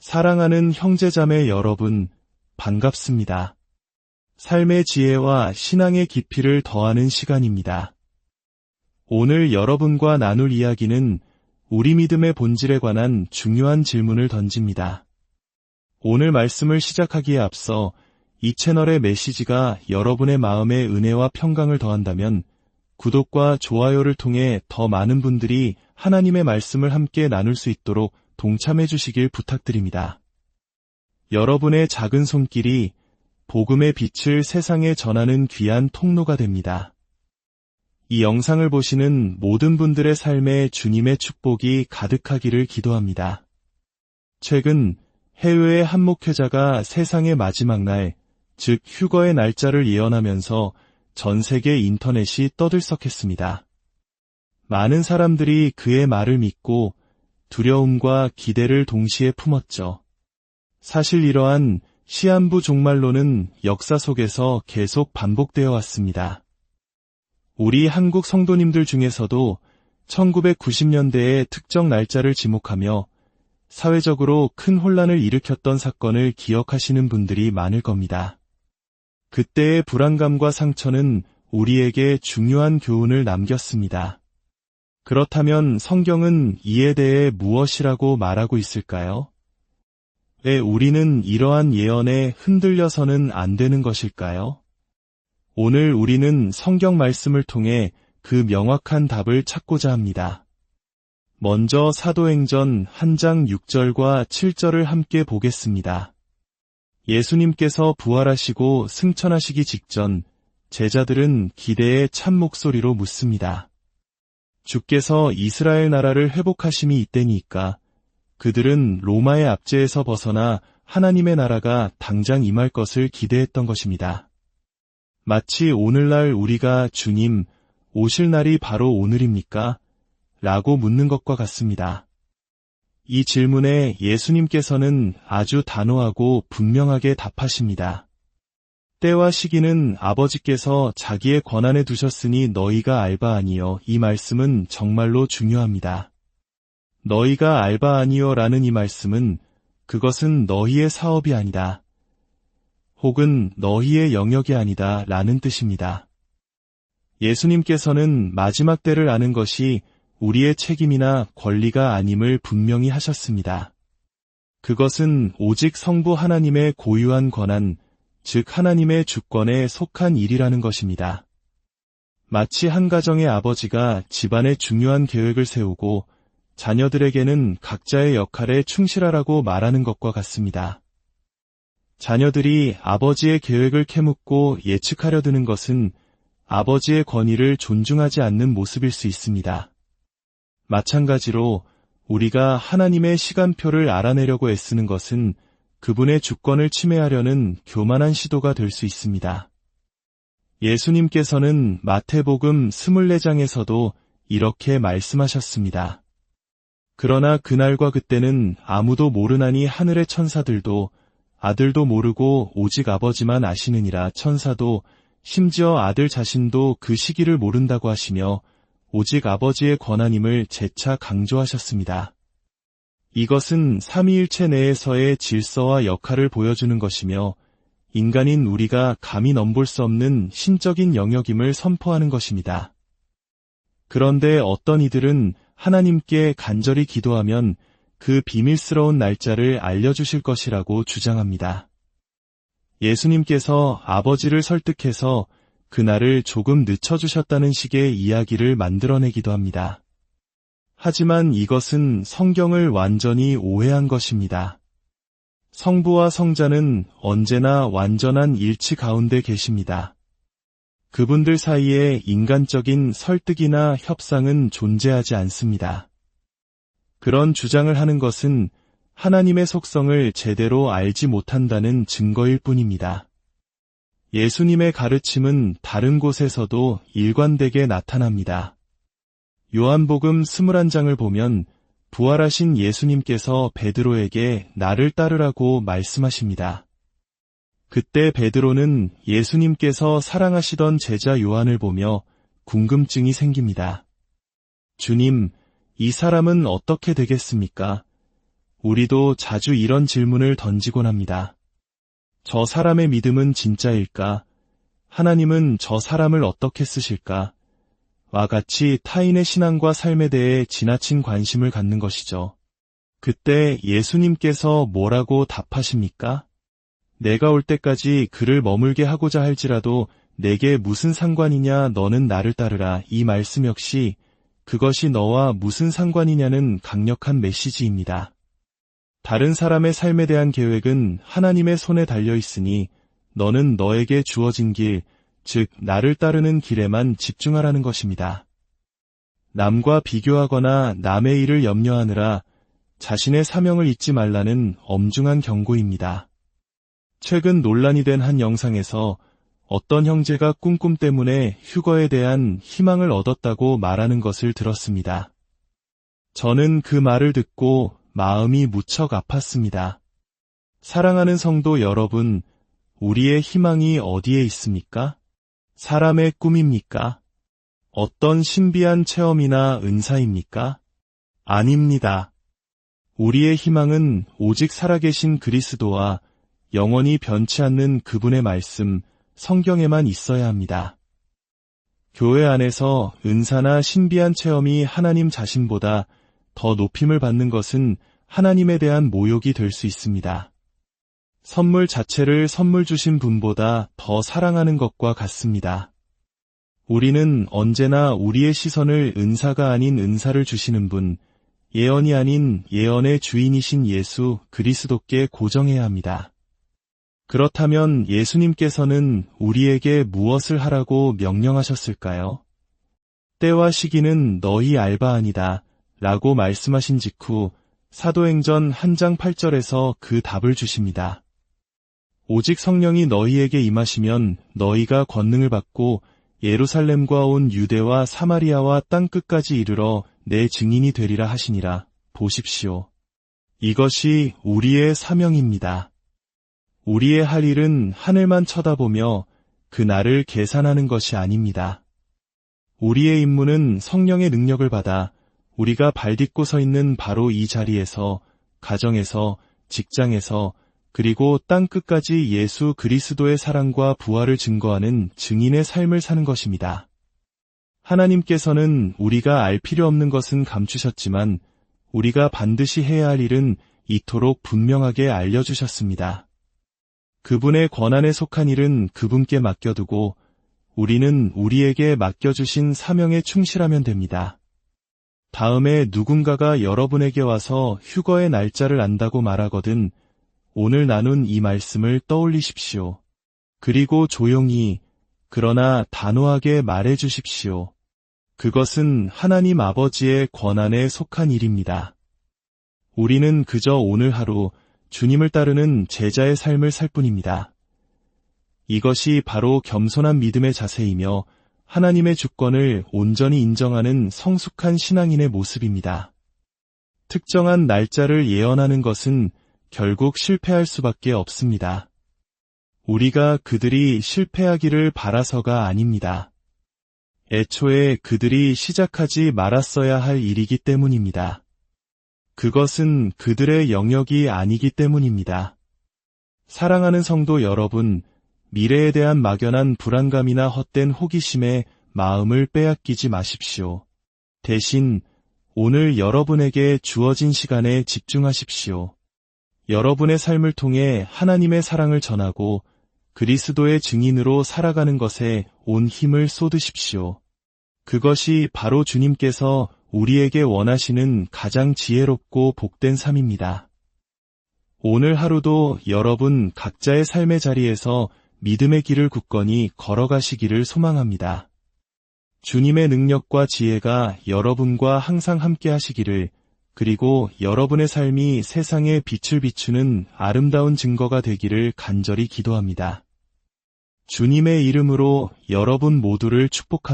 사랑하는 형제자매 여러분, 반갑습니다. 삶의 지혜와 신앙의 깊이를 더하는 시간입니다. 오늘 여러분과 나눌 이야기는 우리 믿음의 본질에 관한 중요한 질문을 던집니다. 오늘 말씀을 시작하기에 앞서 이 채널의 메시지가 여러분의 마음에 은혜와 평강을 더한다면 구독과 좋아요를 통해 더 많은 분들이 하나님의 말씀을 함께 나눌 수 있도록 동참해 주시길 부탁드립니다. 여러분의 작은 손길이 복음의 빛을 세상에 전하는 귀한 통로가 됩니다. 이 영상을 보시는 모든 분들의 삶에 주님의 축복이 가득하기를 기도합니다. 최근 해외의 한 목회자가 세상의 마지막 날, 즉 휴거의 날짜를 예언하면서 전 세계 인터넷이 떠들썩했습니다. 많은 사람들이 그의 말을 믿고 두려움과 기대를 동시에 품었죠. 사실 이러한 시한부 종말론은 역사 속에서 계속 반복되어 왔습니다. 우리 한국 성도님들 중에서도 1990년대의 특정 날짜를 지목하며 사회적으로 큰 혼란을 일으켰던 사건을 기억하시는 분들이 많을 겁니다. 그때의 불안감과 상처는 우리에게 중요한 교훈을 남겼습니다. 그렇다면 성경은 이에 대해 무엇이라고 말하고 있을까요? 왜 우리는 이러한 예언에 흔들려서는 안 되는 것일까요? 오늘 우리는 성경 말씀을 통해 그 명확한 답을 찾고자 합니다. 먼저 사도행전 1장 6절과 7절을 함께 보겠습니다. 예수님께서 부활하시고 승천하시기 직전 제자들은 기대의 참 목소리로 묻습니다. 주께서 이스라엘 나라를 회복하심이 이때니까 그들은 로마의 압제에서 벗어나 하나님의 나라가 당장 임할 것을 기대했던 것입니다. 마치 오늘날 우리가 주님, 오실 날이 바로 오늘입니까? 라고 묻는 것과 같습니다. 이 질문에 예수님께서는 아주 단호하고 분명하게 답하십니다. 때와 시기는 아버지께서 자기의 권한에 두셨으니 너희가 알바 아니요. 이 말씀은 정말로 중요합니다. 너희가 알바 아니요 라는 이 말씀은 그것은 너희의 사업이 아니다. 혹은 너희의 영역이 아니다 라는 뜻입니다. 예수님께서는 마지막 때를 아는 것이 우리의 책임이나 권리가 아님을 분명히 하셨습니다. 그것은 오직 성부 하나님의 고유한 권한, 즉 하나님의 주권에 속한 일이라는 것입니다. 마치 한 가정의 아버지가 집안의 중요한 계획을 세우고 자녀들에게는 각자의 역할에 충실하라고 말하는 것과 같습니다. 자녀들이 아버지의 계획을 캐묻고 예측하려 드는 것은 아버지의 권위를 존중하지 않는 모습일 수 있습니다. 마찬가지로 우리가 하나님의 시간표를 알아내려고 애쓰는 것은 그분의 주권을 침해하려는 교만한 시도가 될 수 있습니다. 예수님께서는 마태복음 24장에서도 이렇게 말씀하셨습니다. 그러나 그날과 그때는 아무도 모르나니 하늘의 천사들도 아들도 모르고 오직 아버지만 아시느니라. 천사도 심지어 아들 자신도 그 시기를 모른다고 하시며 오직 아버지의 권한임을 재차 강조하셨습니다. 이것은 삼위일체 내에서의 질서와 역할을 보여주는 것이며 인간인 우리가 감히 넘볼 수 없는 신적인 영역임을 선포하는 것입니다. 그런데 어떤 이들은 하나님께 간절히 기도하면 그 비밀스러운 날짜를 알려주실 것이라고 주장합니다. 예수님께서 아버지를 설득해서 그날을 조금 늦춰주셨다는 식의 이야기를 만들어내기도 합니다. 하지만 이것은 성경을 완전히 오해한 것입니다. 성부와 성자는 언제나 완전한 일치 가운데 계십니다. 그분들 사이에 인간적인 설득이나 협상은 존재하지 않습니다. 그런 주장을 하는 것은 하나님의 속성을 제대로 알지 못한다는 증거일 뿐입니다. 예수님의 가르침은 다른 곳에서도 일관되게 나타납니다. 요한복음 21장을 보면 부활하신 예수님께서 베드로에게 나를 따르라고 말씀하십니다. 그때 베드로는 예수님께서 사랑하시던 제자 요한을 보며 궁금증이 생깁니다. 주님, 이 사람은 어떻게 되겠습니까? 우리도 자주 이런 질문을 던지곤 합니다. 저 사람의 믿음은 진짜일까? 하나님은 저 사람을 어떻게 쓰실까? 와 같이 타인의 신앙과 삶에 대해 지나친 관심을 갖는 것이죠. 그때 예수님께서 뭐라고 답하십니까? 내가 올 때까지 그를 머물게 하고자 할지라도 내게 무슨 상관이냐, 너는 나를 따르라. 이 말씀 역시 그것이 너와 무슨 상관이냐는 강력한 메시지입니다. 다른 사람의 삶에 대한 계획은 하나님의 손에 달려 있으니 너는 너에게 주어진 길, 즉 나를 따르는 길에만 집중하라는 것입니다. 남과 비교하거나 남의 일을 염려하느라 자신의 사명을 잊지 말라는 엄중한 경고입니다. 최근 논란이 된 한 영상에서 어떤 형제가 꿈꿈 때문에 휴거에 대한 희망을 얻었다고 말하는 것을 들었습니다. 저는 그 말을 듣고 마음이 무척 아팠습니다. 사랑하는 성도 여러분, 우리의 희망이 어디에 있습니까? 사람의 꿈입니까? 어떤 신비한 체험이나 은사입니까? 아닙니다. 우리의 희망은 오직 살아계신 그리스도와 영원히 변치 않는 그분의 말씀, 성경에만 있어야 합니다. 교회 안에서 은사나 신비한 체험이 하나님 자신보다 더 높임을 받는 것은 하나님에 대한 모욕이 될 수 있습니다. 선물 자체를 선물 주신 분보다 더 사랑하는 것과 같습니다. 우리는 언제나 우리의 시선을 은사가 아닌 은사를 주시는 분, 예언이 아닌 예언의 주인이신 예수 그리스도께 고정해야 합니다. 그렇다면 예수님께서는 우리에게 무엇을 하라고 명령하셨을까요? 때와 시기는 너희 알바 아니다 라고 말씀하신 직후 사도행전 1장 8절에서 그 답을 주십니다. 오직 성령이 너희에게 임하시면 너희가 권능을 받고 예루살렘과 온 유대와 사마리아와 땅끝까지 이르러 내 증인이 되리라 하시니라. 보십시오. 이것이 우리의 사명입니다. 우리의 할 일은 하늘만 쳐다보며 그 날을 계산하는 것이 아닙니다. 우리의 임무는 성령의 능력을 받아 우리가 발딛고 서 있는 바로 이 자리에서, 가정에서, 직장에서, 그리고 땅끝까지 예수 그리스도의 사랑과 부활을 증거하는 증인의 삶을 사는 것입니다. 하나님께서는 우리가 알 필요 없는 것은 감추셨지만 우리가 반드시 해야 할 일은 이토록 분명하게 알려주셨습니다. 그분의 권한에 속한 일은 그분께 맡겨두고 우리는 우리에게 맡겨주신 사명에 충실하면 됩니다. 다음에 누군가가 여러분에게 와서 휴거의 날짜를 안다고 말하거든 오늘 나눈 이 말씀을 떠올리십시오. 그리고 조용히 그러나 단호하게 말해 주십시오. 그것은 하나님 아버지의 권한에 속한 일입니다. 우리는 그저 오늘 하루 주님을 따르는 제자의 삶을 살 뿐입니다. 이것이 바로 겸손한 믿음의 자세이며 하나님의 주권을 온전히 인정하는 성숙한 신앙인의 모습입니다. 특정한 날짜를 예언하는 것은 결국 실패할 수밖에 없습니다. 우리가 그들이 실패하기를 바라서가 아닙니다. 애초에 그들이 시작하지 말았어야 할 일이기 때문입니다. 그것은 그들의 영역이 아니기 때문입니다. 사랑하는 성도 여러분, 미래에 대한 막연한 불안감이나 헛된 호기심에 마음을 빼앗기지 마십시오. 대신 오늘 여러분에게 주어진 시간에 집중하십시오. 여러분의 삶을 통해 하나님의 사랑을 전하고 그리스도의 증인으로 살아가는 것에 온 힘을 쏟으십시오. 그것이 바로 주님께서 우리에게 원하시는 가장 지혜롭고 복된 삶입니다. 오늘 하루도 여러분 각자의 삶의 자리에서 믿음의 길을 굳건히 걸어가시기를 소망합니다. 주님의 능력과 지혜가 여러분과 항상 함께 하시기를, 그리고 여러분의 삶이 세상에 빛을 비추는 아름다운 증거가 되기를 간절히 기도합니다. 주님의 이름으로 여러분 모두를 축복합니다.